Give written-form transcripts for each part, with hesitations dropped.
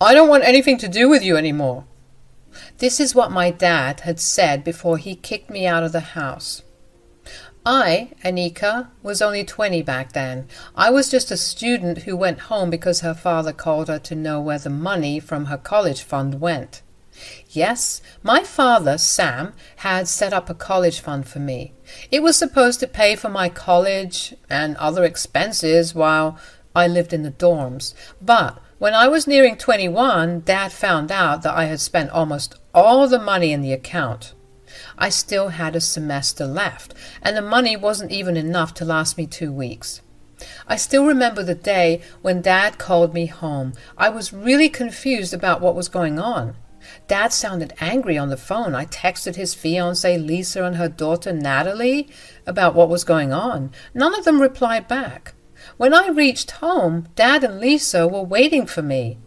I don't want anything to do with you anymore. This is what my dad had said before he kicked me out of the house. I, Annika, was only 20 back then. I was just a student who went home because her father called her to know where the money from her college fund went. Yes, my father, Sam, had set up a college fund for me. It was supposed to pay for my college and other expenses while I lived in the dorms. But when I was nearing 21, Dad found out that I had spent almost all the money in the account. I still had a semester left, and the money wasn't even enough to last me 2 weeks. I still remember the day when Dad called me home. I was really confused about what was going on. Dad sounded angry on the phone. I texted his fiancée Lisa and her daughter Natalie about what was going on. None of them replied back. When I reached home, Dad and Lisa were waiting for me.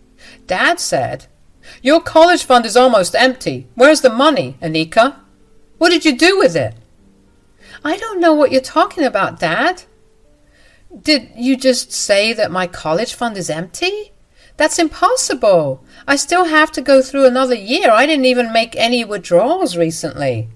Dad said, "Your college fund is almost empty. Where's the money, Annika? What did you do with it?" "I don't know what you're talking about, Dad." "Did you just say that my college fund is empty? That's impossible. I still have to go through another year. I didn't even make any withdrawals recently."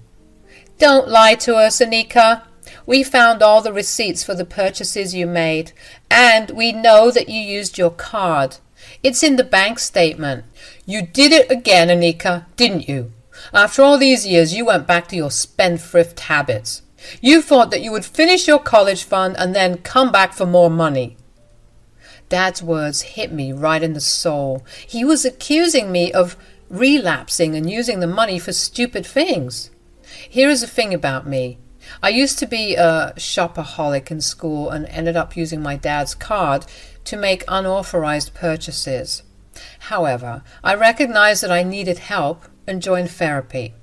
"Don't lie to us, Annika. We found all the receipts for the purchases you made, and we know that you used your card. It's in the bank statement." "You did it again, Annika, didn't you? After all these years, you went back to your spendthrift habits. You thought that you would finish your college fund and then come back for more money." Dad's words hit me right in the soul. He was accusing me of relapsing and using the money for stupid things. Here is the thing about me. I used to be a shopaholic in school and ended up using my dad's card to make unauthorized purchases. However, I recognized that I needed help and joined therapy.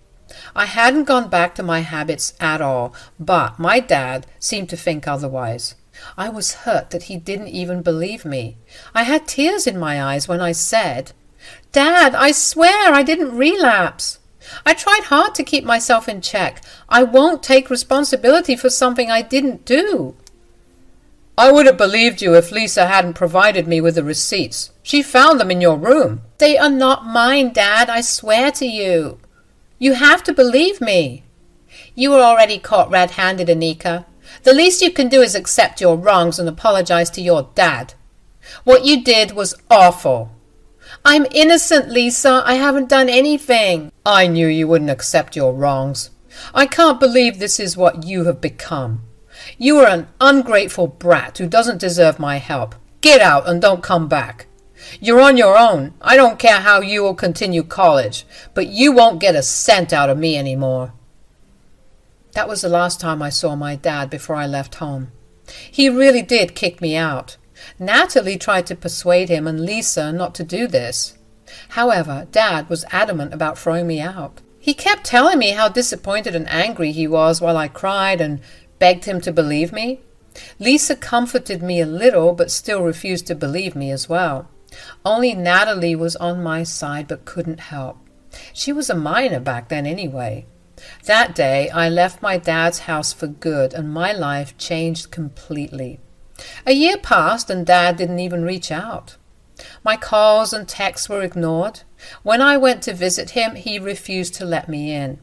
I hadn't gone back to my habits at all, but my dad seemed to think otherwise. I was hurt that he didn't even believe me. I had tears in my eyes when I said, "Dad, I swear I didn't relapse. I tried hard to keep myself in check. I won't take responsibility for something I didn't do." "I would have believed you if Lisa hadn't provided me with the receipts. She found them in your room." "They are not mine, Dad, I swear to you. You have to believe me." "You were already caught red-handed, Annika. The least you can do is accept your wrongs and apologize to your dad. What you did was awful." "I'm innocent, Lisa. I haven't done anything." "I knew you wouldn't accept your wrongs. I can't believe this is what you have become. You are an ungrateful brat who doesn't deserve my help. Get out and don't come back. You're on your own. I don't care how you will continue college, but you won't get a cent out of me anymore." That was the last time I saw my dad before I left home. He really did kick me out. Natalie tried to persuade him and Lisa not to do this. However, Dad was adamant about throwing me out. He kept telling me how disappointed and angry he was while I cried and begged him to believe me. Lisa comforted me a little, but still refused to believe me as well. Only Natalie was on my side but couldn't help. She was a minor back then anyway. That day, I left my dad's house for good, and my life changed completely. A year passed, and Dad didn't even reach out. My calls and texts were ignored. When I went to visit him, he refused to let me in.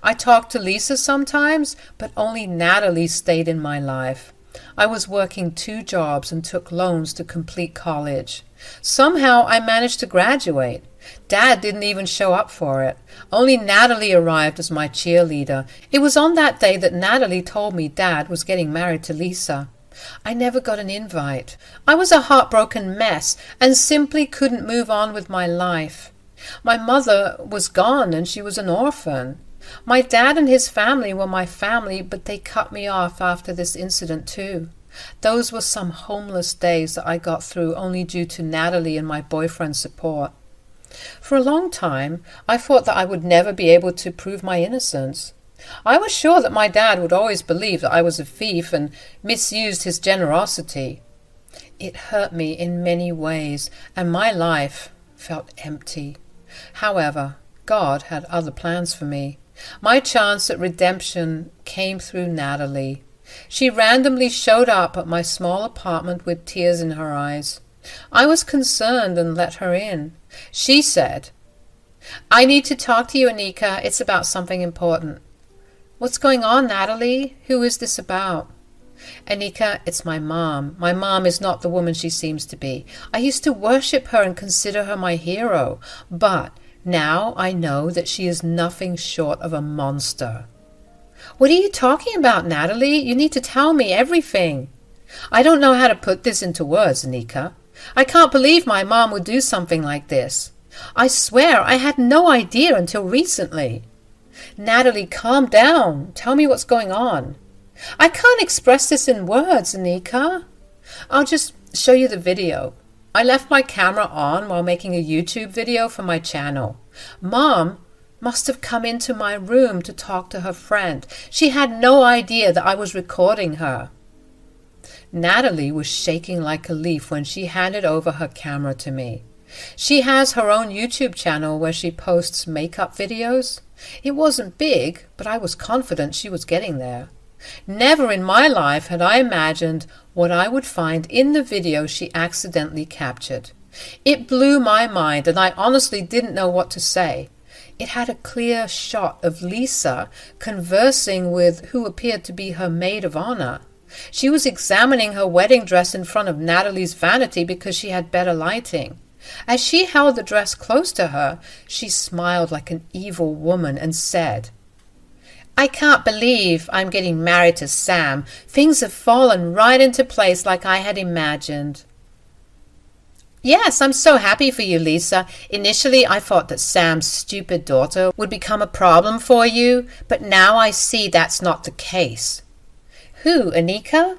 I talked to Lisa sometimes, but only Natalie stayed in my life. I was working 2 jobs and took loans to complete college. Somehow I managed to graduate. Dad didn't even show up for it. Only Natalie arrived as my cheerleader. It was on that day that Natalie told me Dad was getting married to Lisa. I never got an invite. I was a heartbroken mess and simply couldn't move on with my life. My mother was gone and she was an orphan. My dad and his family were my family, but they cut me off after this incident too. Those were some homeless days that I got through only due to Natalie and my boyfriend's support. For a long time, I thought that I would never be able to prove my innocence. I was sure that my dad would always believe that I was a thief and misused his generosity. It hurt me in many ways, and my life felt empty. However, God had other plans for me. My chance at redemption came through Natalie. She randomly showed up at my small apartment with tears in her eyes. I was concerned and let her in. She said, "I need to talk to you, Annika. It's about something important." "What's going on, Natalie? Who is this about?" "Annika, it's my mom. My mom is not the woman she seems to be. I used to worship her and consider her my hero, but now I know that she is nothing short of a monster." "What are you talking about, Natalie? You need to tell me everything." "I don't know how to put this into words, Annika. I can't believe my mom would do something like this. I swear I had no idea until recently." "Natalie, calm down. Tell me what's going on." "I can't express this in words, Annika." "I'll just show you the video. I left my camera on while making a YouTube video for my channel. Mom must have come into my room to talk to her friend. She had no idea that I was recording her." Natalie was shaking like a leaf when she handed over her camera to me. She has her own YouTube channel where she posts makeup videos. It wasn't big, but I was confident she was getting there. Never in my life had I imagined what I would find in the video she accidentally captured. It blew my mind, and I honestly didn't know what to say. It had a clear shot of Lisa conversing with who appeared to be her maid of honor. She was examining her wedding dress in front of Natalie's vanity because she had better lighting. As she held the dress close to her, she smiled like an evil woman and said, "I can't believe I'm getting married to Sam. Things have fallen right into place like I had imagined." "Yes, I'm so happy for you, Lisa. Initially, I thought that Sam's stupid daughter would become a problem for you, but now I see that's not the case." "Who, Annika?"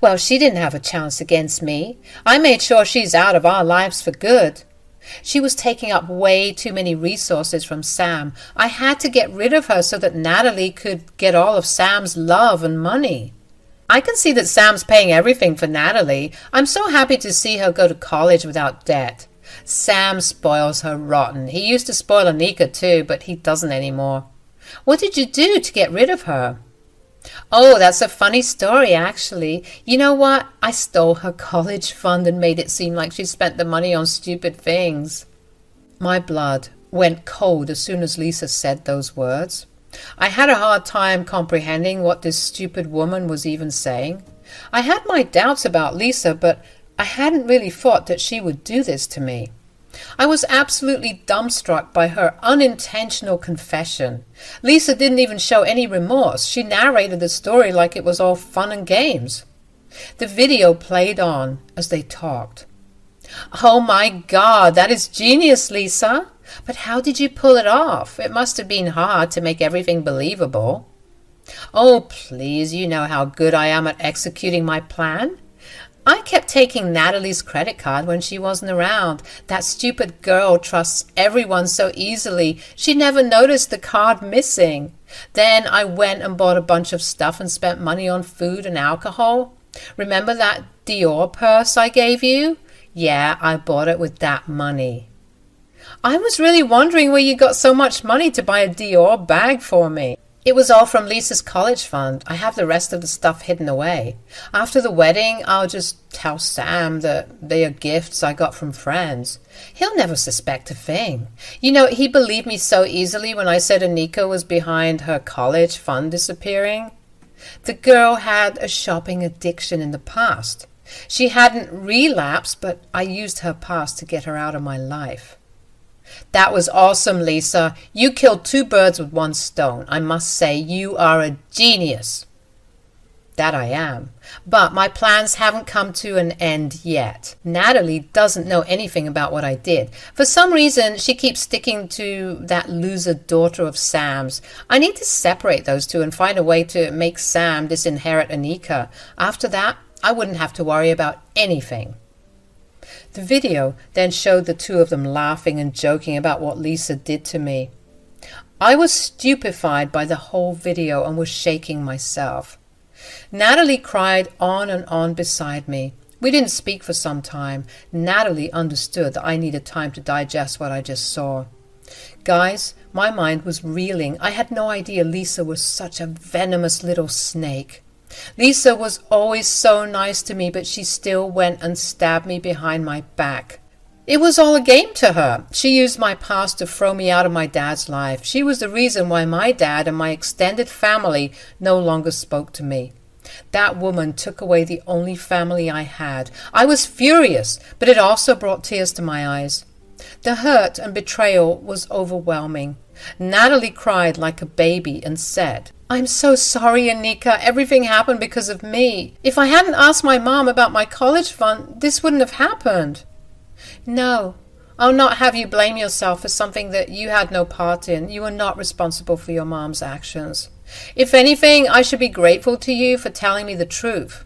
"Well, she didn't have a chance against me. I made sure she's out of our lives for good. She was taking up way too many resources from Sam. I had to get rid of her so that Natalie could get all of Sam's love and money. I can see that Sam's paying everything for Natalie. I'm so happy to see her go to college without debt. Sam spoils her rotten. He used to spoil Annika too, but he doesn't anymore." "What did you do to get rid of her?" "Oh, that's a funny story, actually. You know what? I stole her college fund and made it seem like she spent the money on stupid things." My blood went cold as soon as Lisa said those words. I had a hard time comprehending what this stupid woman was even saying. I had my doubts about Lisa, but I hadn't really thought that she would do this to me. I was absolutely dumbstruck by her unintentional confession. Lisa didn't even show any remorse. She narrated the story like it was all fun and games. The video played on as they talked. "Oh my God, that is genius, Lisa. But how did you pull it off? It must have been hard to make everything believable." "Oh, please, you know how good I am at executing my plan. I kept taking Natalie's credit card when she wasn't around. That stupid girl trusts everyone so easily. She never noticed the card missing. Then I went and bought a bunch of stuff and spent money on food and alcohol. Remember that Dior purse I gave you? Yeah, I bought it with that money." "I was really wondering where you got so much money to buy a Dior bag for me." "It was all from Lisa's college fund. I have the rest of the stuff hidden away. After the wedding, I'll just tell Sam that they are gifts I got from friends. He'll never suspect a thing. You know, he believed me so easily when I said Annika was behind her college fund disappearing. The girl had a shopping addiction in the past. She hadn't relapsed, but I used her past to get her out of my life." "That was awesome, Lisa. You killed two birds with one stone. I must say, you are a genius." "That I am. But my plans haven't come to an end yet. Natalie doesn't know anything about what I did. For some reason, she keeps sticking to that loser daughter of Sam's. I need to separate those two and find a way to make Sam disinherit Annika. After that, I wouldn't have to worry about anything." The video then showed the two of them laughing and joking about what Lisa did to me. I was stupefied by the whole video and was shaking myself. Natalie cried on and on beside me. We didn't speak for some time. Natalie understood that I needed time to digest what I just saw. Guys, my mind was reeling. I had no idea Lisa was such a venomous little snake. Lisa was always so nice to me, but she still went and stabbed me behind my back. It was all a game to her. She used my past to throw me out of my dad's life. She was the reason why my dad and my extended family no longer spoke to me. That woman took away the only family I had. I was furious, but it also brought tears to my eyes. The hurt and betrayal was overwhelming. Natalie cried like a baby and said, "I'm so sorry, Annika. Everything happened because of me. If I hadn't asked my mom about my college fund, this wouldn't have happened." "No, I'll not have you blame yourself for something that you had no part in. You are not responsible for your mom's actions. If anything, I should be grateful to you for telling me the truth."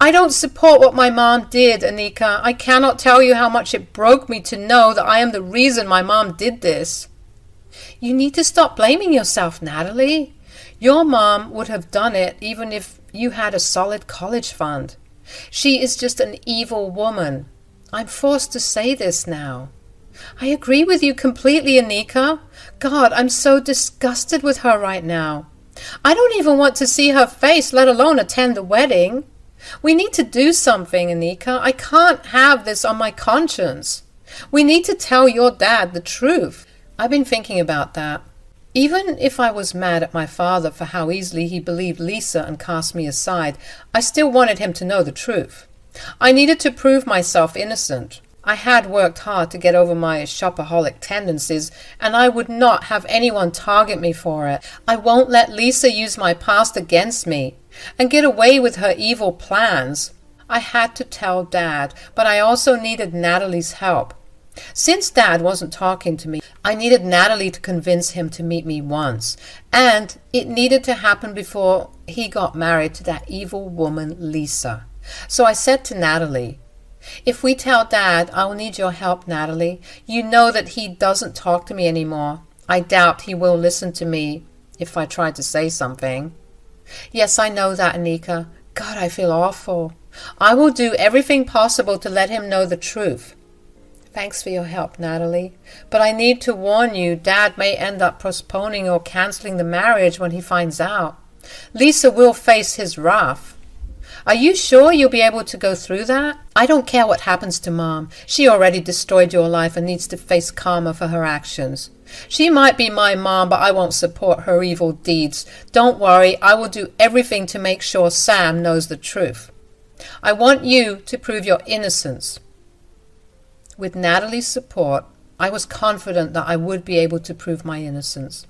"I don't support what my mom did, Annika. I cannot tell you how much it broke me to know that I am the reason my mom did this." "You need to stop blaming yourself, Natalie. Your mom would have done it even if you had a solid college fund. She is just an evil woman. I'm forced to say this now." "I agree with you completely, Annika. God, I'm so disgusted with her right now. I don't even want to see her face, let alone attend the wedding. We need to do something, Annika. I can't have this on my conscience. We need to tell your dad the truth." I've been thinking about that. Even if I was mad at my father for how easily he believed Lisa and cast me aside, I still wanted him to know the truth. I needed to prove myself innocent. I had worked hard to get over my shopaholic tendencies, and I would not have anyone target me for it. I won't let Lisa use my past against me and get away with her evil plans. I had to tell Dad, but I also needed Natalie's help. Since Dad wasn't talking to me, I needed Natalie to convince him to meet me once, and it needed to happen before he got married to that evil woman, Lisa. So I said to Natalie, "If we tell Dad, I'll need your help, Natalie. You know that he doesn't talk to me anymore. I doubt he will listen to me if I try to say something." "Yes, I know that, Annika. God, I feel awful. I will do everything possible to let him know the truth." "Thanks for your help, Natalie. But I need to warn you, Dad may end up postponing or canceling the marriage when he finds out. Lisa will face his wrath. Are you sure you'll be able to go through that? I don't care what happens to Mom. She already destroyed your life and needs to face karma for her actions. She might be my mom, but I won't support her evil deeds. Don't worry, I will do everything to make sure Sam knows the truth. I want you to prove your innocence." With Natalie's support, I was confident that I would be able to prove my innocence.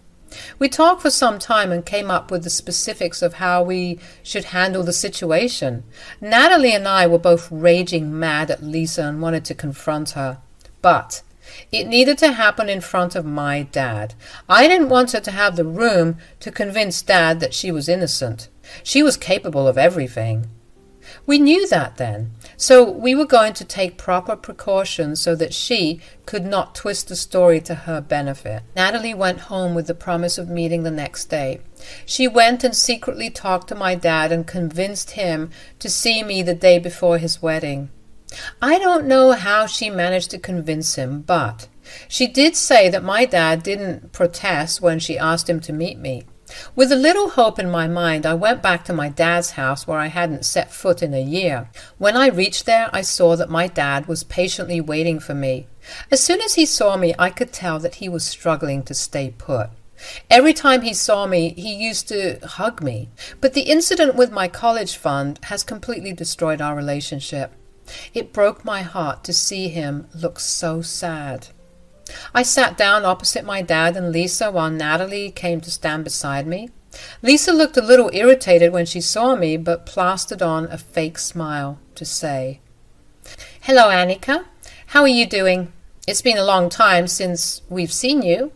We talked for some time and came up with the specifics of how we should handle the situation. Natalie and I were both raging mad at Lisa and wanted to confront her. But it needed to happen in front of my dad. I didn't want her to have the room to convince Dad that she was innocent. She was capable of everything. We knew that then, so we were going to take proper precautions so that she could not twist the story to her benefit. Natalie went home with the promise of meeting the next day. She went and secretly talked to my dad and convinced him to see me the day before his wedding. I don't know how she managed to convince him, but she did say that my dad didn't protest when she asked him to meet me. With a little hope in my mind, I went back to my dad's house where I hadn't set foot in a year. When I reached there, I saw that my dad was patiently waiting for me. As soon as he saw me, I could tell that he was struggling to stay put. Every time he saw me, he used to hug me. But the incident with my college fund has completely destroyed our relationship. It broke my heart to see him look so sad. I sat down opposite my dad and Lisa while Natalie came to stand beside me. Lisa looked a little irritated when she saw me, but plastered on a fake smile to say, "Hello, Annika. How are you doing? It's been a long time since we've seen you.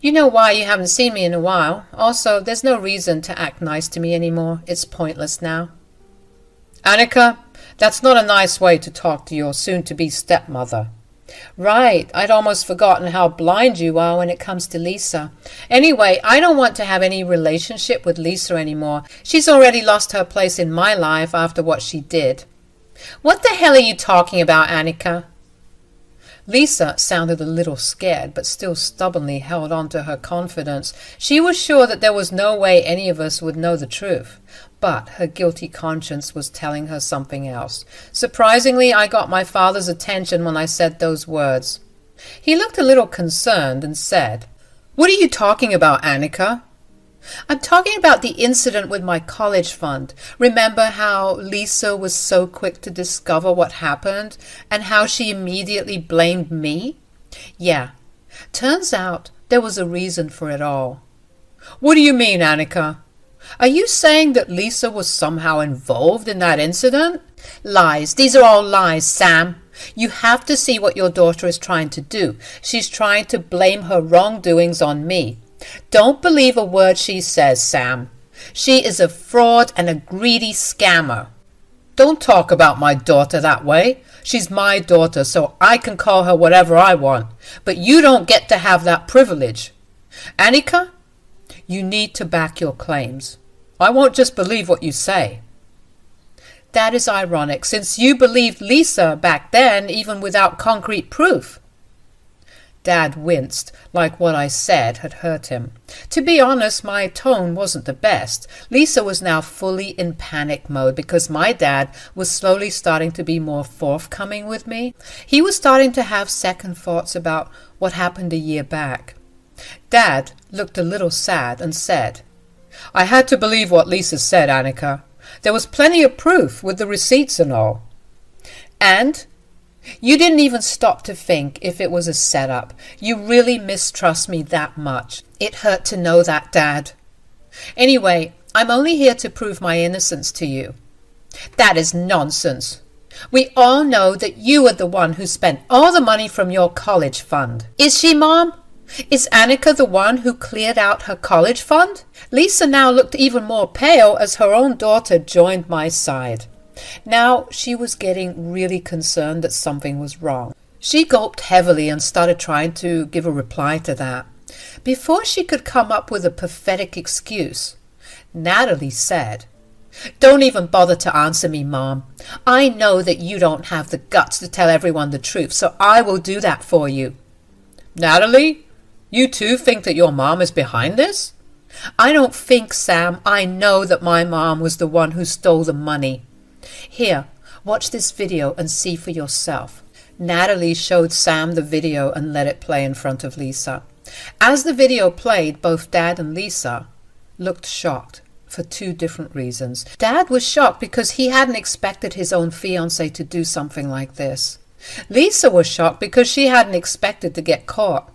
You know why you haven't seen me in a while. Also, there's no reason to act nice to me anymore. It's pointless now." "Annika, that's not a nice way to talk to your soon-to-be stepmother." "Right, I'd almost forgotten how blind you are when it comes to Lisa. Anyway, I don't want to have any relationship with Lisa anymore. She's already lost her place in my life after what she did." "What the hell are you talking about, Annika?" Lisa sounded a little scared, but still stubbornly held on to her confidence. She was sure that there was no way any of us would know the truth. But her guilty conscience was telling her something else. Surprisingly, I got my father's attention when I said those words. He looked a little concerned and said, "What are you talking about, Annika?" "I'm talking about the incident with my college fund. Remember how Lisa was so quick to discover what happened and how she immediately blamed me? Yeah, turns out there was a reason for it all." "What do you mean, Annika? Are you saying that Lisa was somehow involved in that incident?" "Lies. These are all lies, Sam. You have to see what your daughter is trying to do. She's trying to blame her wrongdoings on me. Don't believe a word she says, Sam. She is a fraud and a greedy scammer." "Don't talk about my daughter that way. She's my daughter, so I can call her whatever I want. But you don't get to have that privilege. Annika, you need to back your claims. I won't just believe what you say." "That is ironic, since you believed Lisa back then, even without concrete proof." Dad winced, like what I said had hurt him. To be honest, my tone wasn't the best. Lisa was now fully in panic mode because my dad was slowly starting to be more forthcoming with me. He was starting to have second thoughts about what happened a year back. Dad looked a little sad and said, "I had to believe what Lisa said, Annika. There was plenty of proof with the receipts and all." "And you didn't even stop to think if it was a setup. You really mistrust me that much. It hurt to know that, Dad. Anyway, I'm only here to prove my innocence to you." "That is nonsense. We all know that you are the one who spent all the money from your college fund." "Is she, Mom? Is Annika the one who cleared out her college fund?" Lisa now looked even more pale as her own daughter joined my side. Now she was getting really concerned that something was wrong. She gulped heavily and started trying to give a reply to that. Before she could come up with a pathetic excuse, Natalie said, "Don't even bother to answer me, Mom. I know that you don't have the guts to tell everyone the truth, so I will do that for you." "Natalie, you too think that your mom is behind this?" "I don't think, Sam. I know that my mom was the one who stole the money. Here, watch this video and see for yourself." Natalie showed Sam the video and let it play in front of Lisa. As the video played, both Dad and Lisa looked shocked for two different reasons. Dad was shocked because he hadn't expected his own fiancée to do something like this. Lisa was shocked because she hadn't expected to get caught.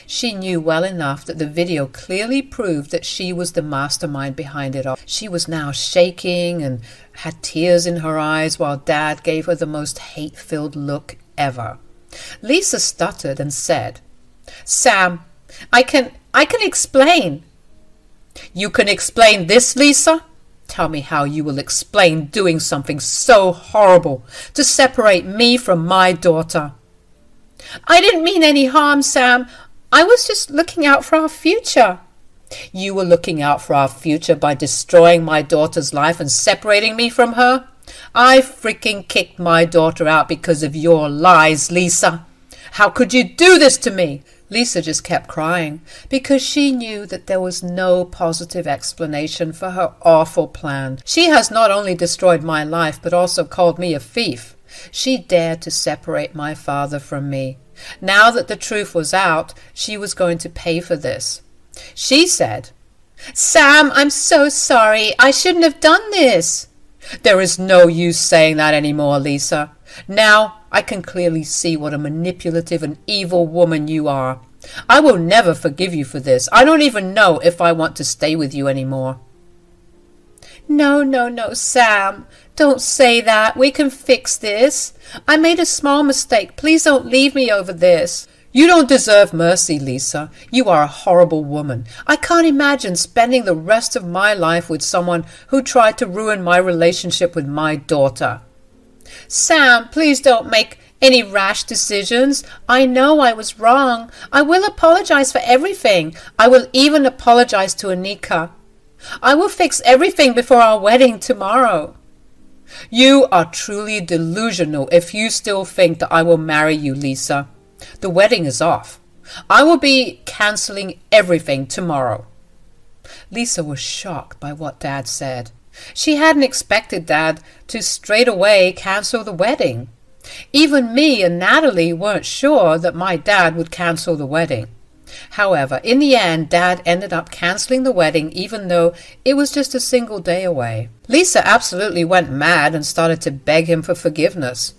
She knew well enough that the video clearly proved that she was the mastermind behind it all. She was now shaking and had tears in her eyes while Dad gave her the most hate-filled look ever. Lisa stuttered and said, "Sam, I can explain." "You can explain this, Lisa? Tell me how you will explain doing something so horrible to separate me from my daughter." "I didn't mean any harm, Sam. I was just looking out for our future." "You were looking out for our future by destroying my daughter's life and separating me from her? I freaking kicked my daughter out because of your lies, Lisa. How could you do this to me?" Lisa just kept crying because she knew that there was no positive explanation for her awful plan. She has not only destroyed my life but also called me a thief. She dared to separate my father from me. Now that the truth was out, she was going to pay for this. She said, "Sam, I'm so sorry. I shouldn't have done this." "There is no use saying that anymore, Lisa. Now I can clearly see what a manipulative and evil woman you are. I will never forgive you for this. I don't even know if I want to stay with you anymore." No, Sam. Don't say that. We can fix this. I made a small mistake. Please don't leave me over this. "You don't deserve mercy, Lisa. You are a horrible woman. I can't imagine spending the rest of my life with someone who tried to ruin my relationship with my daughter." "Sam, please don't make any rash decisions. I know I was wrong. I will apologize for everything. I will even apologize to Annika. I will fix everything before our wedding tomorrow." "You are truly delusional if you still think that I will marry you, Lisa. The wedding is off. I will be cancelling everything tomorrow." Lisa was shocked by what Dad said. She hadn't expected Dad to straight away cancel the wedding. Even me and Natalie weren't sure that my dad would cancel the wedding. However, in the end, Dad ended up cancelling the wedding even though it was just a single day away. Lisa absolutely went mad and started to beg him for forgiveness.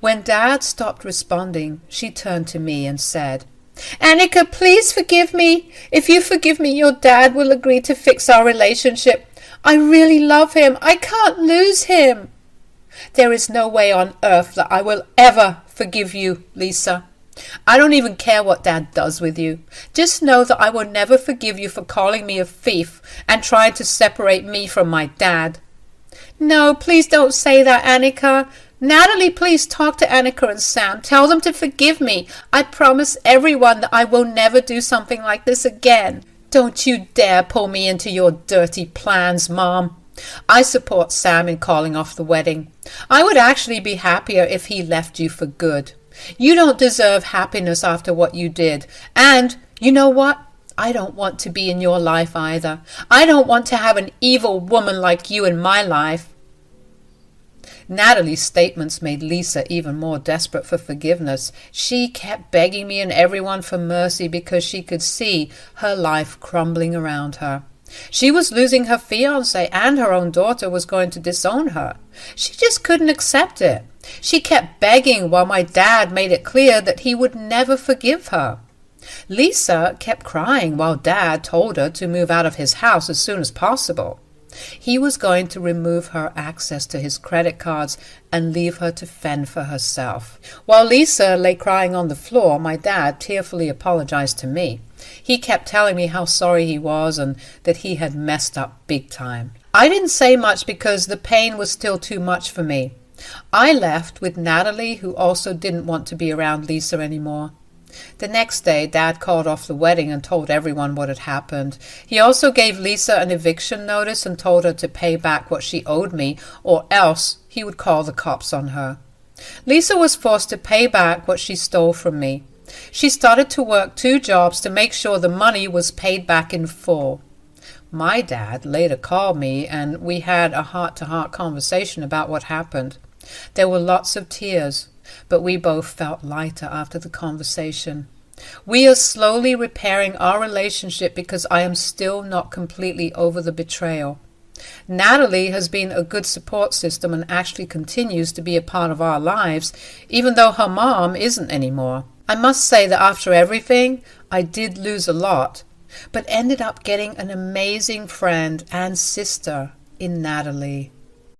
When Dad stopped responding, she turned to me and said, "Annika, please forgive me. If you forgive me, your dad will agree to fix our relationship. I really love him. I can't lose him." "There is no way on earth that I will ever forgive you, Lisa. I don't even care what Dad does with you. Just know that I will never forgive you for calling me a thief and trying to separate me from my dad." "No, please don't say that, Annika. Natalie, please talk to Annika and Sam. Tell them to forgive me. I promise everyone that I will never do something like this again." "Don't you dare pull me into your dirty plans, Mom. I support Sam in calling off the wedding. I would actually be happier if he left you for good. You don't deserve happiness after what you did. And you know what? I don't want to be in your life either. I don't want to have an evil woman like you in my life." Natalie's statements made Lisa even more desperate for forgiveness. She kept begging me and everyone for mercy because she could see her life crumbling around her. She was losing her fiancé and her own daughter was going to disown her. She just couldn't accept it. She kept begging while my dad made it clear that he would never forgive her. Lisa kept crying while Dad told her to move out of his house as soon as possible. He was going to remove her access to his credit cards and leave her to fend for herself. While Lisa lay crying on the floor, my dad tearfully apologized to me. He kept telling me how sorry he was and that he had messed up big time. I didn't say much because the pain was still too much for me. I left with Natalie, who also didn't want to be around Lisa anymore. The next day, Dad called off the wedding and told everyone what had happened. He also gave Lisa an eviction notice and told her to pay back what she owed me, or else he would call the cops on her. Lisa was forced to pay back what she stole from me. She started to work 2 jobs to make sure the money was paid back in full. My dad later called me and we had a heart-to-heart conversation about what happened. There were lots of tears, but we both felt lighter after the conversation. We are slowly repairing our relationship because I am still not completely over the betrayal. Natalie has been a good support system and actually continues to be a part of our lives, even though her mom isn't anymore. I must say that after everything, I did lose a lot, but ended up getting an amazing friend and sister in Natalie.